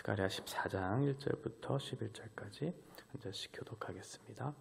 스가랴 14장 1절부터 11절까지 한 절씩 교독하겠습니다.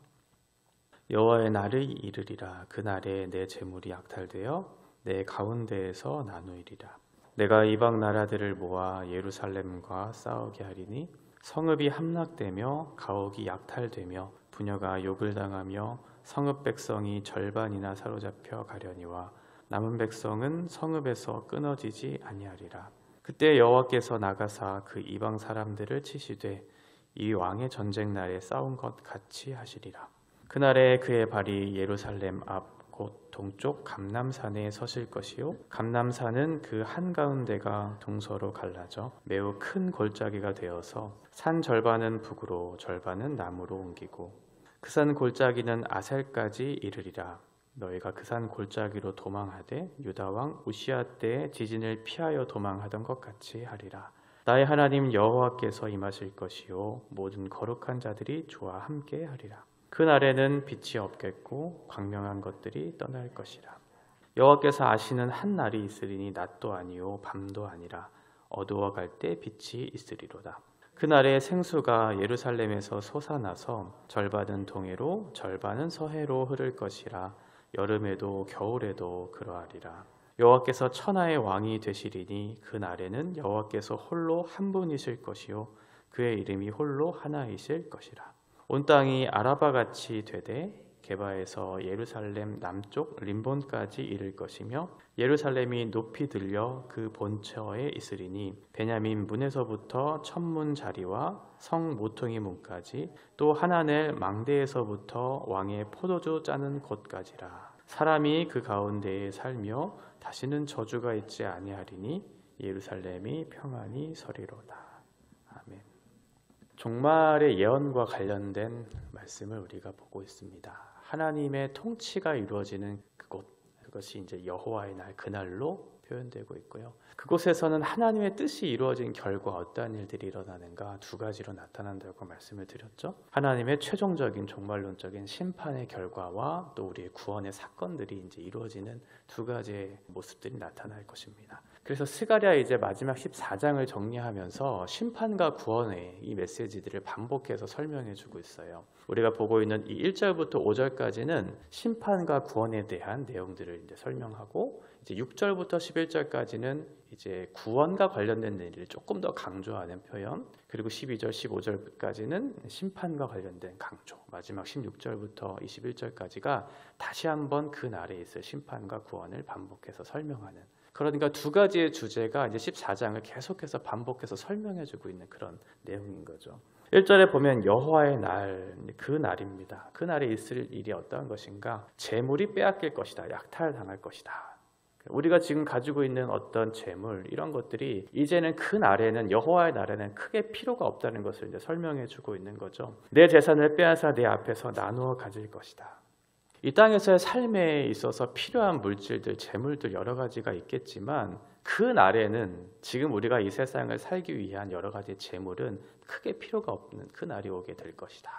여호와의 날이 이르리라. 그 날에 내 재물이 약탈되어 내 가운데에서 나누이리라. 내가 이방 나라들을 모아 예루살렘과 싸우게 하리니 성읍이 함락되며 가옥이 약탈되며 부녀가 욕을 당하며 성읍 백성이 절반이나 사로잡혀 가려니와 남은 백성은 성읍에서 끊어지지 아니하리라. 그때 여호와께서 나가사 그 이방 사람들을 치시되 이 왕의 전쟁 날에 싸운 것 같이 하시리라. 그날에 그의 발이 예루살렘 앞 곧 동쪽 감람산에 서실 것이요 감람산은 그 한가운데가 동서로 갈라져 매우 큰 골짜기가 되어서 산 절반은 북으로 절반은 남으로 옮기고 그 산 골짜기는 아셀까지 이르리라. 너희가 그 산 골짜기로 도망하되 유다 왕 우시야 때에 지진을 피하여 도망하던 것 같이 하리라. 나의 하나님 여호와께서 임하실 것이요 모든 거룩한 자들이 주와 함께 하리라. 그 날에는 빛이 없겠고 광명한 것들이 떠날 것이라. 여호와께서 아시는 한 날이 있으리니 낮도 아니요 밤도 아니라 어두워 갈 때 빛이 있으리로다. 그 날에 생수가 예루살렘에서 솟아나서 절반은 동해로 절반은 서해로 흐를 것이라. 여름에도 겨울에도 그러하리라. 여호와께서 천하의 왕이 되시리니 그 날에는 여호와께서 홀로 한 분이실 것이요 그의 이름이 홀로 하나이실 것이라. 온 땅이 아라바같이 되되 게바에서 예루살렘 남쪽 림본까지 이를 것이며 예루살렘이 높이 들려 그 본처에 있으리니 베냐민 문에서부터 천문 자리와 성 모퉁이 문까지 또 하나넬 망대에서부터 왕의 포도주 짜는 곳까지라. 사람이 그 가운데에 살며 다시는 저주가 있지 아니하리니 예루살렘이 평안히 서리로다. 아멘. 종말의 예언과 관련된 말씀을 우리가 보고 있습니다. 하나님의 통치가 이루어지는 그곳, 그것이 이제 여호와의 날, 그날로 표현되고 있고요. 그곳에서는 하나님의 뜻이 이루어진 결과 어떠한 일들이 일어나는가 두 가지로 나타난다고 말씀을 드렸죠. 하나님의 최종적인 종말론적인 심판의 결과와 또 우리의 구원의 사건들이 이제 이루어지는 두 가지의 모습들이 나타날 것입니다. 그래서 스가랴 이제 마지막 14장을 정리하면서 심판과 구원의 이 메시지들을 반복해서 설명해 주고 있어요. 우리가 보고 있는 이 1절부터 5절까지는 심판과 구원에 대한 내용들을 이제 설명하고 이제 6절부터 11절까지는 이제 구원과 관련된 내용을 조금 더 강조하는 표현, 그리고 12절, 15절까지는 심판과 관련된 강조, 마지막 16절부터 21절까지가 다시 한번 그 날에 있을 심판과 구원을 반복해서 설명하는, 그러니까 두 가지의 주제가 이제 14장을 계속해서 반복해서 설명해주고 있는 그런 내용인 거죠. 1절에 보면 여호와의 날, 그 날입니다. 그 날에 있을 일이 어떠한 것인가? 재물이 빼앗길 것이다. 약탈당할 것이다. 우리가 지금 가지고 있는 어떤 재물, 이런 것들이 이제는 그 날에는, 여호와의 날에는 크게 필요가 없다는 것을 이제 설명해주고 있는 거죠. 내 재산을 빼앗아 내 앞에서 나누어 가질 것이다. 이 땅에서의 삶에 있어서 필요한 물질들, 재물들 여러 가지가 있겠지만 그 날에는 지금 우리가 이 세상을 살기 위한 여러 가지 재물은 크게 필요가 없는 그 날이 오게 될 것이다.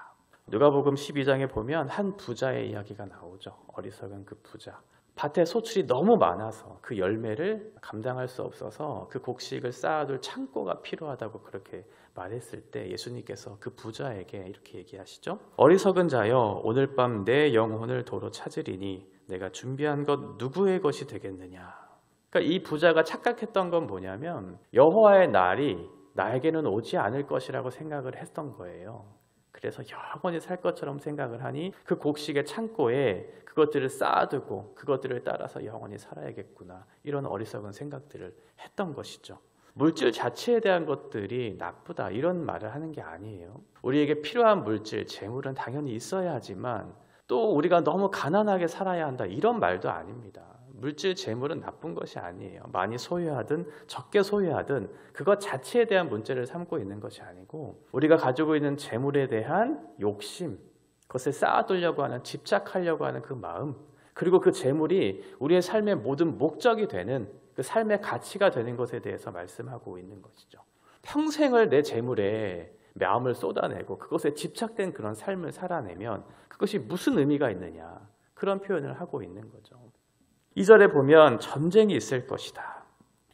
누가복음 12장에 보면 한 부자의 이야기가 나오죠. 어리석은 그 부자. 밭에 소출이 너무 많아서 그 열매를 감당할 수 없어서 그 곡식을 쌓아둘 창고가 필요하다고 그렇게 말했을 때 예수님께서 그 부자에게 이렇게 얘기하시죠. 어리석은 자여, 오늘 밤 내 영혼을 도로 찾으리니 내가 준비한 것 누구의 것이 되겠느냐. 그러니까 이 부자가 착각했던 건 뭐냐면 여호와의 날이 나에게는 오지 않을 것이라고 생각을 했던 거예요. 그래서 영원히 살 것처럼 생각을 하니 그 곡식의 창고에 그것들을 쌓아두고 그것들을 따라서 영원히 살아야겠구나, 이런 어리석은 생각들을 했던 것이죠. 물질 자체에 대한 것들이 나쁘다, 이런 말을 하는 게 아니에요. 우리에게 필요한 물질, 재물은 당연히 있어야 하지만 또 우리가 너무 가난하게 살아야 한다, 이런 말도 아닙니다. 물질, 재물은 나쁜 것이 아니에요. 많이 소유하든 적게 소유하든 그것 자체에 대한 문제를 삼고 있는 것이 아니고, 우리가 가지고 있는 재물에 대한 욕심, 그것을 쌓아두려고 하는, 집착하려고 하는 그 마음, 그리고 그 재물이 우리의 삶의 모든 목적이 되는, 그 삶의 가치가 되는 것에 대해서 말씀하고 있는 것이죠. 평생을 내 재물에 마음을 쏟아내고 그것에 집착된 그런 삶을 살아내면 그것이 무슨 의미가 있느냐, 그런 표현을 하고 있는 거죠. 2절에 보면 전쟁이 있을 것이다.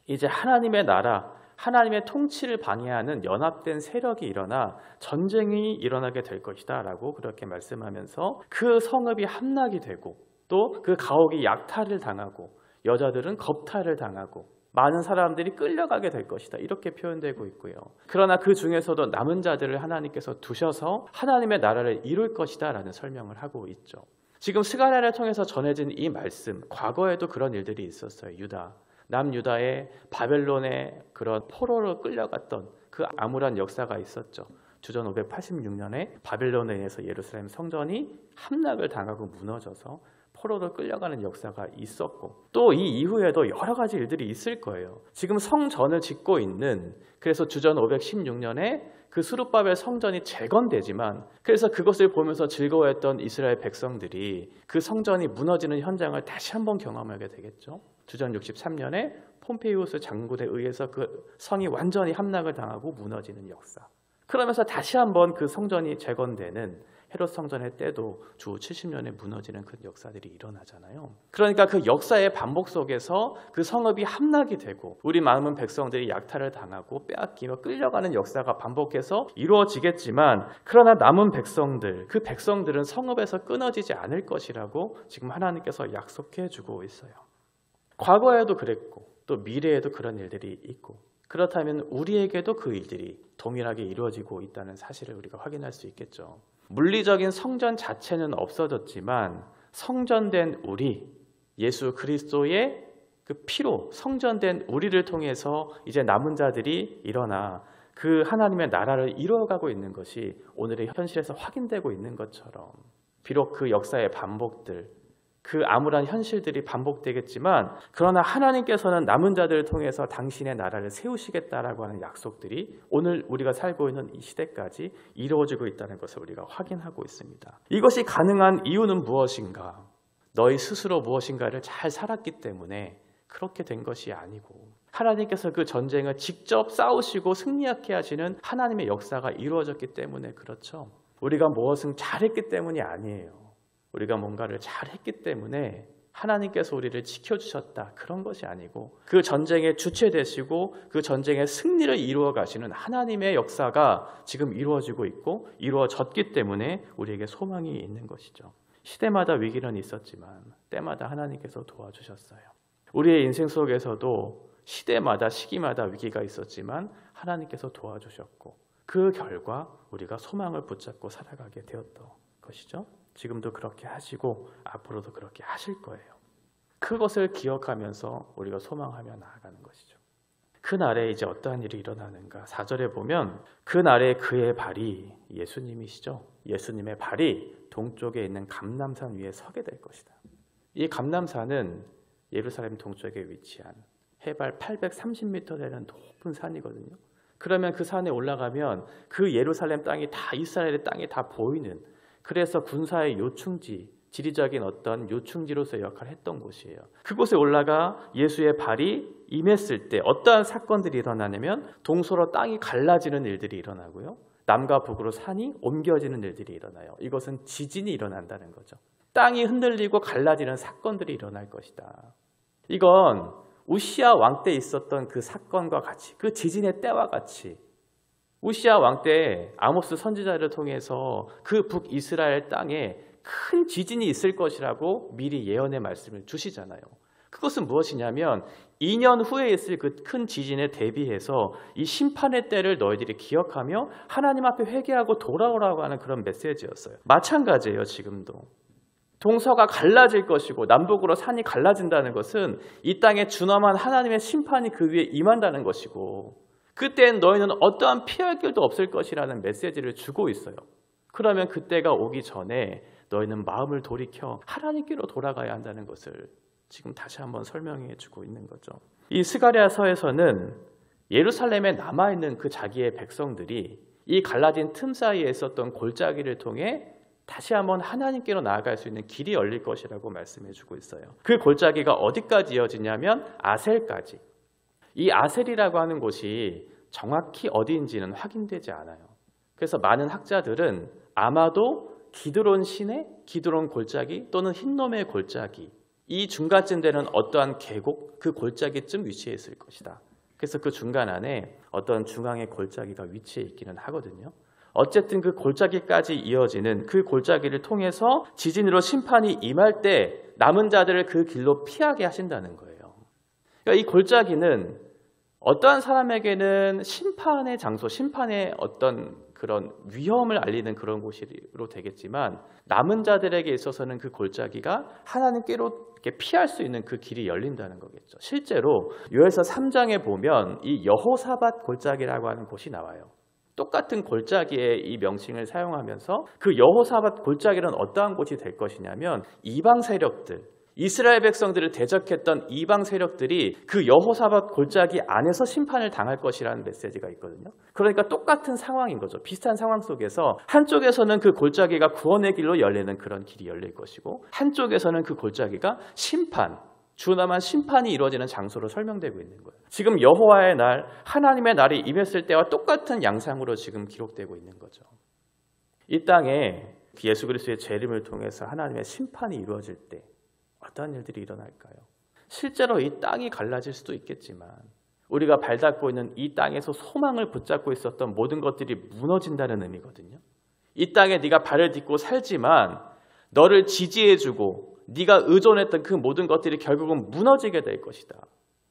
이제 하나님의 나라, 하나님의 통치를 방해하는 연합된 세력이 일어나 전쟁이 일어나게 될 것이다 라고 그렇게 말씀하면서 그 성읍이 함락이 되고 또 그 가옥이 약탈을 당하고 여자들은 겁탈을 당하고 많은 사람들이 끌려가게 될 것이다 이렇게 표현되고 있고요. 그러나 그 중에서도 남은 자들을 하나님께서 두셔서 하나님의 나라를 이룰 것이다 라는 설명을 하고 있죠. 지금 스가랴를 통해서 전해진 이 말씀, 과거에도 그런 일들이 있었어요. 남유다의 바벨론의 그런 포로로 끌려갔던 그 암울한 역사가 있었죠. 주전 586년에 바벨론에 의해서 예루살렘 성전이 함락을 당하고 무너져서 포로로 끌려가는 역사가 있었고 또 이 이후에도 여러 가지 일들이 있을 거예요. 지금 성전을 짓고 있는 그래서 주전 516년에 그 스룹바벨 성전이 재건되지만 그래서 그것을 보면서 즐거워했던 이스라엘 백성들이 그 성전이 무너지는 현장을 다시 한번 경험하게 되겠죠. 주전 63년에 폼페이우스 장군에 의해서 그 성이 완전히 함락을 당하고 무너지는 역사. 그러면서 다시 한번 그 성전이 재건되는 헤롯 성전의 때도 주 70년에 무너지는 그 역사들이 일어나잖아요. 그러니까 그 역사의 반복 속에서 그 성읍이 함락이 되고 우리 많은 백성들이 약탈을 당하고 빼앗기며 끌려가는 역사가 반복해서 이루어지겠지만 그러나 남은 백성들, 그 백성들은 성읍에서 끊어지지 않을 것이라고 지금 하나님께서 약속해 주고 있어요. 과거에도 그랬고 또 미래에도 그런 일들이 있고 그렇다면 우리에게도 그 일들이 동일하게 이루어지고 있다는 사실을 우리가 확인할 수 있겠죠. 물리적인 성전 자체는 없어졌지만 성전된 우리, 예수 그리스도의 그 피로 성전된 우리를 통해서 이제 남은 자들이 일어나 그 하나님의 나라를 이루어가고 있는 것이 오늘의 현실에서 확인되고 있는 것처럼 비록 그 역사의 반복들, 그 암울한 현실들이 반복되겠지만 그러나 하나님께서는 남은 자들을 통해서 당신의 나라를 세우시겠다라고 하는 약속들이 오늘 우리가 살고 있는 이 시대까지 이루어지고 있다는 것을 우리가 확인하고 있습니다. 이것이 가능한 이유는 무엇인가? 너희 스스로 무엇인가를 잘 살았기 때문에 그렇게 된 것이 아니고 하나님께서 그 전쟁을 직접 싸우시고 승리하게 하시는 하나님의 역사가 이루어졌기 때문에 그렇죠. 우리가 무엇을 잘했기 때문이 아니에요. 우리가 뭔가를 잘했기 때문에 하나님께서 우리를 지켜주셨다 그런 것이 아니고 그 전쟁의 주체되시고 그 전쟁의 승리를 이루어 가시는 하나님의 역사가 지금 이루어지고 있고 이루어졌기 때문에 우리에게 소망이 있는 것이죠. 시대마다 위기는 있었지만 때마다 하나님께서 도와주셨어요. 우리의 인생 속에서도 시대마다 시기마다 위기가 있었지만 하나님께서 도와주셨고 그 결과 우리가 소망을 붙잡고 살아가게 되었던 것이죠. 지금도 그렇게 하시고 앞으로도 그렇게 하실 거예요. 그것을 기억하면서 우리가 소망하며 나아가는 것이죠. 그날에 이제 어떠한 일이 일어나는가? 4절에 보면 그날에 그의 발이 예수님이시죠. 예수님의 발이 동쪽에 있는 감람산 위에 서게 될 것이다. 이 감람산은 예루살렘 동쪽에 위치한 해발 830m 되는 높은 산이거든요. 그러면 그 산에 올라가면 그 예루살렘 땅이 다 이스라엘의 땅이 다 보이는 그래서 군사의 요충지, 지리적인 어떤 요충지로서의 역할을 했던 곳이에요. 그곳에 올라가 예수의 발이 임했을 때 어떠한 사건들이 일어나냐면 동서로 땅이 갈라지는 일들이 일어나고요. 남과 북으로 산이 옮겨지는 일들이 일어나요. 이것은 지진이 일어난다는 거죠. 땅이 흔들리고 갈라지는 사건들이 일어날 것이다. 이건 우시아 왕 때 있었던 그 사건과 같이 그 지진의 때와 같이 우시아 왕 때 아모스 선지자를 통해서 그 북이스라엘 땅에 큰 지진이 있을 것이라고 미리 예언의 말씀을 주시잖아요. 그것은 무엇이냐면 2년 후에 있을 그 큰 지진에 대비해서 이 심판의 때를 너희들이 기억하며 하나님 앞에 회개하고 돌아오라고 하는 그런 메시지였어요. 마찬가지예요. 지금도. 동서가 갈라질 것이고 남북으로 산이 갈라진다는 것은 이 땅에 준엄한 하나님의 심판이 그 위에 임한다는 것이고 그때는 너희는 어떠한 피할 길도 없을 것이라는 메시지를 주고 있어요. 그러면 그때가 오기 전에 너희는 마음을 돌이켜 하나님께로 돌아가야 한다는 것을 지금 다시 한번 설명해 주고 있는 거죠. 이 스가랴서에서는 예루살렘에 남아있는 그 자기의 백성들이 이 갈라진 틈 사이에 있었던 골짜기를 통해 다시 한번 하나님께로 나아갈 수 있는 길이 열릴 것이라고 말씀해 주고 있어요. 그 골짜기가 어디까지 이어지냐면 아셀까지. 이 아셀이라고 하는 곳이 정확히 어디인지는 확인되지 않아요. 그래서 많은 학자들은 아마도 기드론 시내, 기드론 골짜기 또는 흰놈의 골짜기 이 중간쯤 되는 어떠한 계곡, 그 골짜기쯤 위치해 있을 것이다. 그래서 그 중간 안에 어떤 중앙의 골짜기가 위치해 있기는 하거든요. 어쨌든 그 골짜기까지 이어지는 그 골짜기를 통해서 지진으로 심판이 임할 때 남은 자들을 그 길로 피하게 하신다는 거예요. 그러니까 이 골짜기는 어떠한 사람에게는 심판의 장소, 심판의 어떤 그런 위험을 알리는 그런 곳으로 되겠지만 남은 자들에게 있어서는 그 골짜기가 하나님께로 피할 수 있는 그 길이 열린다는 거겠죠. 실제로 요엘서 3장에 보면 이 여호사밧 골짜기라고 하는 곳이 나와요. 똑같은 골짜기의 이 명칭을 사용하면서 그 여호사밧 골짜기는 어떠한 곳이 될 것이냐면 이방 세력들, 이스라엘 백성들을 대적했던 이방 세력들이 그 여호사밧 골짜기 안에서 심판을 당할 것이라는 메시지가 있거든요. 그러니까 똑같은 상황인 거죠. 비슷한 상황 속에서 한쪽에서는 그 골짜기가 구원의 길로 열리는 그런 길이 열릴 것이고 한쪽에서는 그 골짜기가 심판, 주나만 심판이 이루어지는 장소로 설명되고 있는 거예요. 지금 여호와의 날, 하나님의 날이 임했을 때와 똑같은 양상으로 지금 기록되고 있는 거죠. 이 땅에 예수 그리스도의 재림을 통해서 하나님의 심판이 이루어질 때 어떤 일들이 일어날까요? 실제로 이 땅이 갈라질 수도 있겠지만 우리가 발닦고 있는 이 땅에서 소망을 붙잡고 있었던 모든 것들이 무너진다는 의미거든요. 이 땅에 네가 발을 딛고 살지만 너를 지지해주고 네가 의존했던 그 모든 것들이 결국은 무너지게 될 것이다.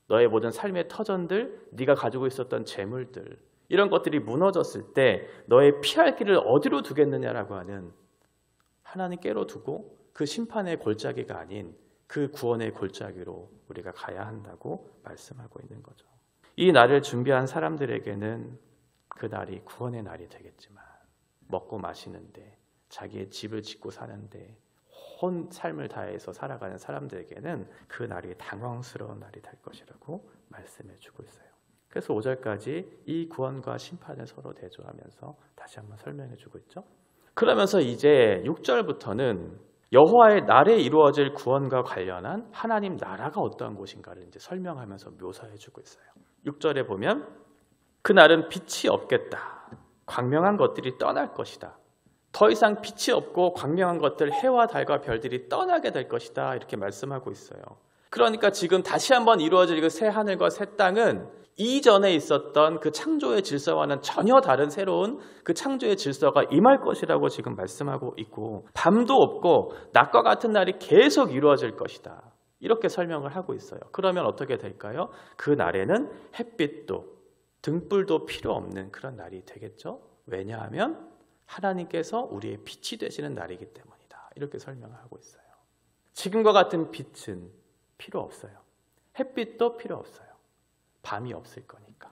너의 모든 삶의 터전들, 네가 가지고 있었던 재물들, 이런 것들이 무너졌을 때 너의 피할 길을 어디로 두겠느냐라고 하는 하나님께로 두고 그 심판의 골짜기가 아닌 그 구원의 골짜기로 우리가 가야 한다고 말씀하고 있는 거죠. 이 날을 준비한 사람들에게는 그 날이 구원의 날이 되겠지만 먹고 마시는데 자기의 집을 짓고 사는데 온 삶을 다해서 살아가는 사람들에게는 그 날이 당황스러운 날이 될 것이라고 말씀해 주고 있어요. 그래서 5절까지 이 구원과 심판을 서로 대조하면서 다시 한번 설명해 주고 있죠. 그러면서 이제 6절부터는 여호와의 날에 이루어질 구원과 관련한 하나님 나라가 어떠한 곳인가를 이제 설명하면서 묘사해 주고 있어요. 6절에 보면 그 날은 빛이 없겠다. 광명한 것들이 떠날 것이다. 더 이상 빛이 없고 광명한 것들, 해와 달과 별들이 떠나게 될 것이다. 이렇게 말씀하고 있어요. 그러니까 지금 다시 한번 이루어질 그 새 하늘과 새 땅은 이전에 있었던 그 창조의 질서와는 전혀 다른 새로운 그 창조의 질서가 임할 것이라고 지금 말씀하고 있고 밤도 없고 낮과 같은 날이 계속 이루어질 것이다. 이렇게 설명을 하고 있어요. 그러면 어떻게 될까요? 그 날에는 햇빛도 등불도 필요 없는 그런 날이 되겠죠. 왜냐하면 하나님께서 우리의 빛이 되시는 날이기 때문이다. 이렇게 설명을 하고 있어요. 지금과 같은 빛은 필요 없어요. 햇빛도 필요 없어요. 밤이 없을 거니까.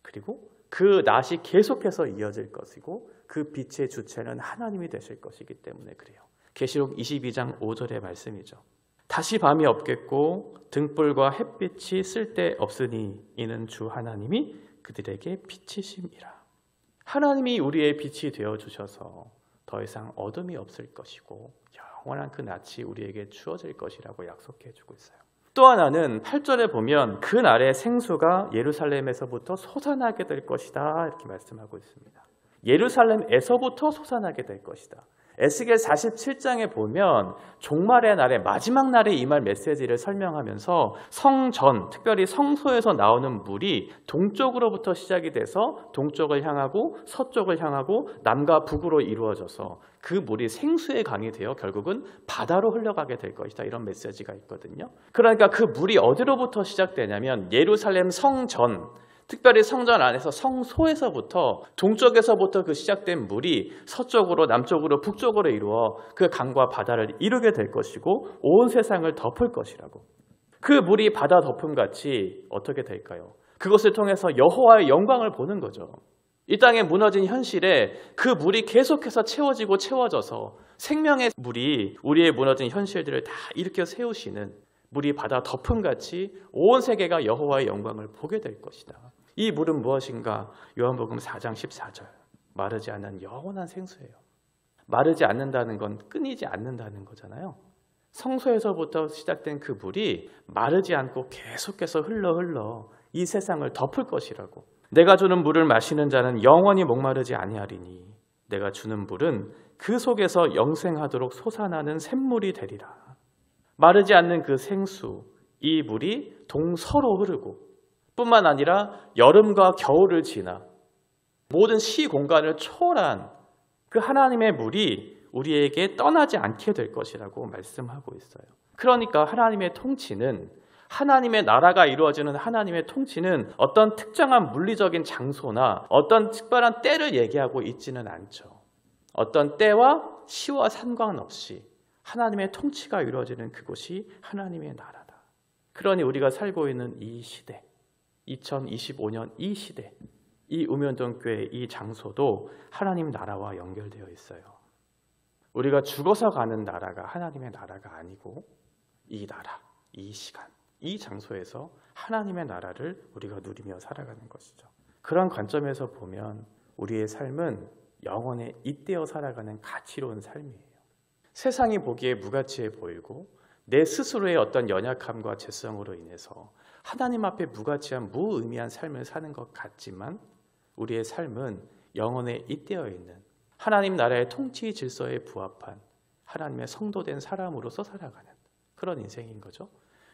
그리고 그 낮이 계속해서 이어질 것이고 그 빛의 주체는 하나님이 되실 것이기 때문에 그래요. 계시록 22장 5절의 말씀이죠. 다시 밤이 없겠고 등불과 햇빛이 쓸데없으니 이는 주 하나님이 그들에게 빛이심이라. 하나님이 우리의 빛이 되어주셔서 더 이상 어둠이 없을 것이고 영원한 그 낯이 우리에게 주어질 것이라고 약속해 주고 있어요. 또 하나는 8절에 보면 그 날에 생수가 예루살렘에서부터 솟아나게 될 것이다 이렇게 말씀하고 있습니다. 예루살렘에서부터 솟아나게 될 것이다. 에스겔 47장에 보면 종말의 날에 마지막 날에 임할 메시지를 설명하면서 성전, 특별히 성소에서 나오는 물이 동쪽으로부터 시작이 돼서 동쪽을 향하고 서쪽을 향하고 남과 북으로 이루어져서 그 물이 생수의 강이 되어 결국은 바다로 흘러가게 될 것이다. 이런 메시지가 있거든요. 그러니까 그 물이 어디로부터 시작되냐면 예루살렘 성전, 특별히 성전 안에서 성소에서부터 동쪽에서부터 그 시작된 물이 서쪽으로 남쪽으로 북쪽으로 이루어 그 강과 바다를 이루게 될 것이고 온 세상을 덮을 것이라고. 그 물이 바다 덮음같이 어떻게 될까요? 그것을 통해서 여호와의 영광을 보는 거죠. 이 땅에 무너진 현실에 그 물이 계속해서 채워지고 채워져서 생명의 물이 우리의 무너진 현실들을 다 일으켜 세우시는 물이 바다 덮음같이 온 세계가 여호와의 영광을 보게 될 것이다. 이 물은 무엇인가? 요한복음 4장 14절. 마르지 않는 영원한 생수예요. 마르지 않는다는 건 끊이지 않는다는 거잖아요. 성소에서부터 시작된 그 물이 마르지 않고 계속해서 흘러 이 세상을 덮을 것이라고. 내가 주는 물을 마시는 자는 영원히 목마르지 아니하리니 내가 주는 물은 그 속에서 영생하도록 솟아나는 샘물이 되리라. 마르지 않는 그 생수, 이 물이 동서로 흐르고 뿐만 아니라 여름과 겨울을 지나 모든 시공간을 초월한 그 하나님의 물이 우리에게 떠나지 않게 될 것이라고 말씀하고 있어요. 그러니까 하나님의 통치는, 하나님의 나라가 이루어지는 하나님의 통치는 어떤 특정한 물리적인 장소나 어떤 특별한 때를 얘기하고 있지는 않죠. 어떤 때와 시와 상관없이 하나님의 통치가 이루어지는 그곳이 하나님의 나라다. 그러니 우리가 살고 있는 이 시대, 2025년 이 시대, 이 우면동교회 이 장소도 하나님 나라와 연결되어 있어요. 우리가 죽어서 가는 나라가 하나님의 나라가 아니고 이 나라, 이 시간, 이 장소에서 하나님의 나라를 우리가 누리며 살아가는 것이죠. 그런 관점에서 보면 우리의 삶은 영원에 잇대어 살아가는 가치로운 삶이에요. 세상이 보기에 무가치해 보이고 내 스스로의 어떤 연약함과 죄성으로 인해서 하나님 앞에 무가치한 무의미한 삶을 사는 것 같지만 우리의 삶은 영원에 잇대어 있는 하나님 나라의 통치 질서에 부합한 하나님의 성도된 사람으로서 살아가는 그런 인생인 거죠.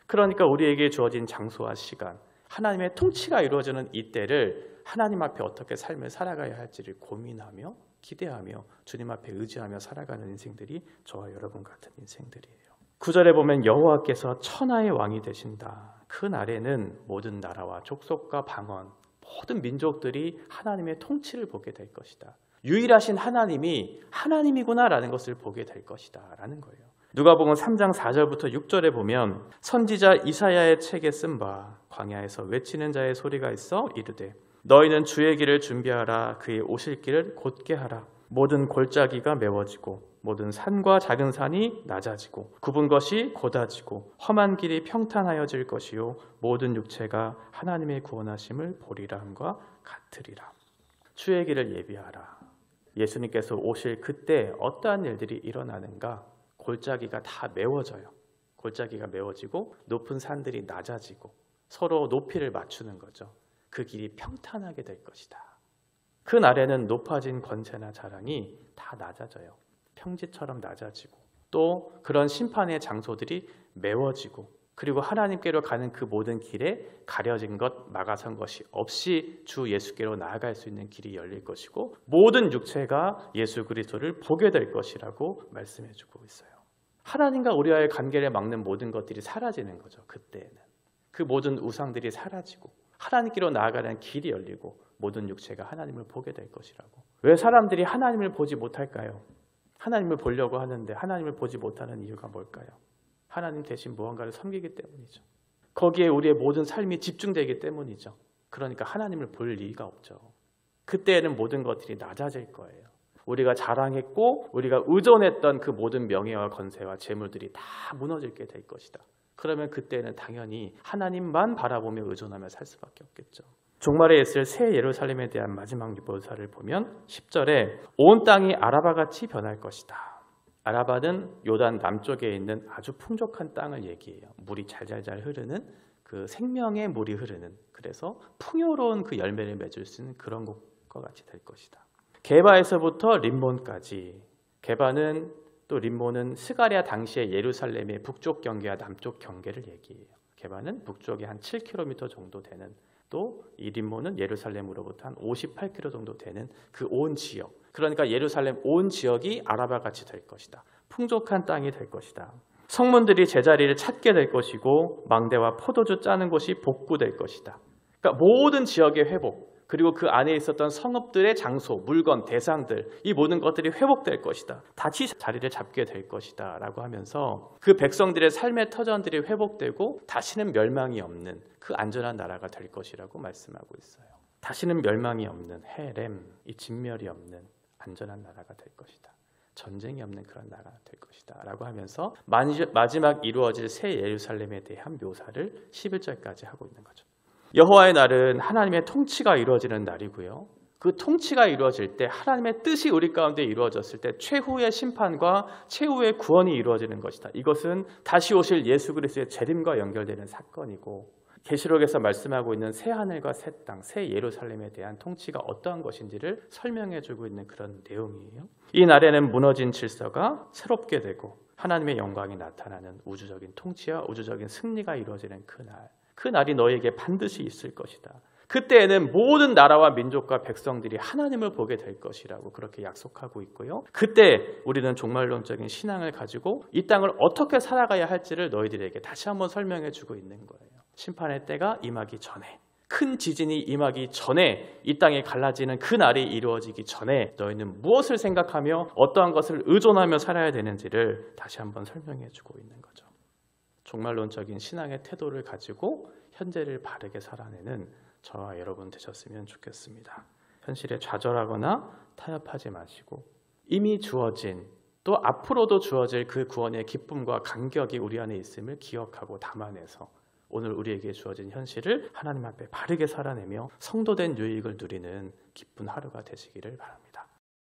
그러니까 우리에게 주어진 장소와 시간, 하나님의 통치가 이루어지는 이때를 하나님 앞에 어떻게 삶을 살아가야 할지를 고민하며 기대하며 주님 앞에 의지하며 살아가는 인생들이 저와 여러분 같은 인생들이에요. 9절에 보면 여호와께서 천하의 왕이 되신다. 그 날에는 모든 나라와 족속과 방언, 모든 민족들이 하나님의 통치를 보게 될 것이다. 유일하신 하나님이 하나님이구나라는 것을 보게 될 것이다 라는 거예요. 누가복음 3장 4절부터 6절에 보면 선지자 이사야의 책에 쓴 바 광야에서 외치는 자의 소리가 있어 이르되 너희는 주의 길을 준비하라. 그의 오실 길을 곧게 하라. 모든 골짜기가 메워지고 모든 산과 작은 산이 낮아지고 굽은 것이 곧아지고 험한 길이 평탄하여질 것이요 모든 육체가 하나님의 구원하심을 보리라 함과 같으리라. 주의 길을 예비하라. 예수님께서 오실 그때 어떠한 일들이 일어나는가? 골짜기가 다 메워져요. 골짜기가 메워지고 높은 산들이 낮아지고 서로 높이를 맞추는 거죠. 그 길이 평탄하게 될 것이다. 그 날에는 높아진 권세나 자랑이 다 낮아져요. 평지처럼 낮아지고 또 그런 심판의 장소들이 메워지고 그리고 하나님께로 가는 그 모든 길에 가려진 것, 막아선 것이 없이 주 예수께로 나아갈 수 있는 길이 열릴 것이고 모든 육체가 예수 그리스도를 보게 될 것이라고 말씀해주고 있어요. 하나님과 우리와의 관계를 막는 모든 것들이 사라지는 거죠. 그때에는 그 모든 우상들이 사라지고 하나님께로 나아가는 길이 열리고 모든 육체가 하나님을 보게 될 것이라고. 왜 사람들이 하나님을 보지 못할까요? 하나님을 보려고 하는데 하나님을 보지 못하는 이유가 뭘까요? 하나님 대신 무언가를 섬기기 때문이죠. 거기에 우리의 모든 삶이 집중되기 때문이죠. 그러니까 하나님을 볼 리가 없죠. 그때에는 모든 것들이 낮아질 거예요. 우리가 자랑했고 우리가 의존했던 그 모든 명예와 권세와 재물들이 다 무너지게 될 것이다. 그러면 그때는 당연히 하나님만 바라보며 의존하며 살 수밖에 없겠죠. 종말에 있을 새 예루살렘에 대한 마지막 묘사를 보면 10절에 온 땅이 아라바같이 변할 것이다. 아라바는 요단 남쪽에 있는 아주 풍족한 땅을 얘기해요. 물이 잘잘잘 흐르는 그 생명의 물이 흐르는 그래서 풍요로운 그 열매를 맺을 수 있는 그런 곳과 같이 될 것이다. 게바에서부터 림몬까지 게바는 또 림몬은 스가랴 당시의 예루살렘의 북쪽 경계와 남쪽 경계를 얘기해요. 게바는 북쪽에 한 7km 정도 되는 또 이 림몬은 예루살렘으로부터 한 58km 정도 되는 그 온 지역 그러니까 예루살렘 온 지역이 아라바같이 될 것이다. 풍족한 땅이 될 것이다. 성문들이 제자리를 찾게 될 것이고 망대와 포도주 짜는 곳이 복구될 것이다. 그러니까 모든 지역의 회복 그리고 그 안에 있었던 성읍들의 장소, 물건, 대상들 이 모든 것들이 회복될 것이다. 다시 자리를 잡게 될 것이다 라고 하면서 그 백성들의 삶의 터전들이 회복되고 다시는 멸망이 없는 그 안전한 나라가 될 것이라고 말씀하고 있어요. 다시는 멸망이 없는 헤렘, 이 진멸이 없는 안전한 나라가 될 것이다. 전쟁이 없는 그런 나라가 될 것이다 라고 하면서 마지막 이루어질 새 예루살렘에 대한 묘사를 11절까지 하고 있는 거죠. 여호와의 날은 하나님의 통치가 이루어지는 날이고요. 그 통치가 이루어질 때 하나님의 뜻이 우리 가운데 이루어졌을 때 최후의 심판과 최후의 구원이 이루어지는 것이다. 이것은 다시 오실 예수 그리스도의 재림과 연결되는 사건이고 계시록에서 말씀하고 있는 새 하늘과 새 땅, 새 예루살렘에 대한 통치가 어떠한 것인지를 설명해주고 있는 그런 내용이에요. 이 날에는 무너진 질서가 새롭게 되고 하나님의 영광이 나타나는 우주적인 통치와 우주적인 승리가 이루어지는 그 날. 그 날이 너희에게 반드시 있을 것이다. 그때에는 모든 나라와 민족과 백성들이 하나님을 보게 될 것이라고 그렇게 약속하고 있고요. 그때 우리는 종말론적인 신앙을 가지고 이 땅을 어떻게 살아가야 할지를 너희들에게 다시 한번 설명해 주고 있는 거예요. 심판의 때가 임하기 전에, 큰 지진이 임하기 전에, 이 땅이 갈라지는 그 날이 이루어지기 전에 너희는 무엇을 생각하며 어떠한 것을 의존하며 살아야 되는지를 다시 한번 설명해 주고 있는 거죠. 종말론적인 신앙의 태도를 가지고 현재를 바르게 살아내는 저와 여러분 되셨으면 좋겠습니다. 현실에 좌절하거나 타협하지 마시고 이미 주어진 또 앞으로도 주어질 그 구원의 기쁨과 감격이 우리 안에 있음을 기억하고 담아내서 오늘 우리에게 주어진 현실을 하나님 앞에 바르게 살아내며 성도된 유익을 누리는 기쁜 하루가 되시기를 바랍니다.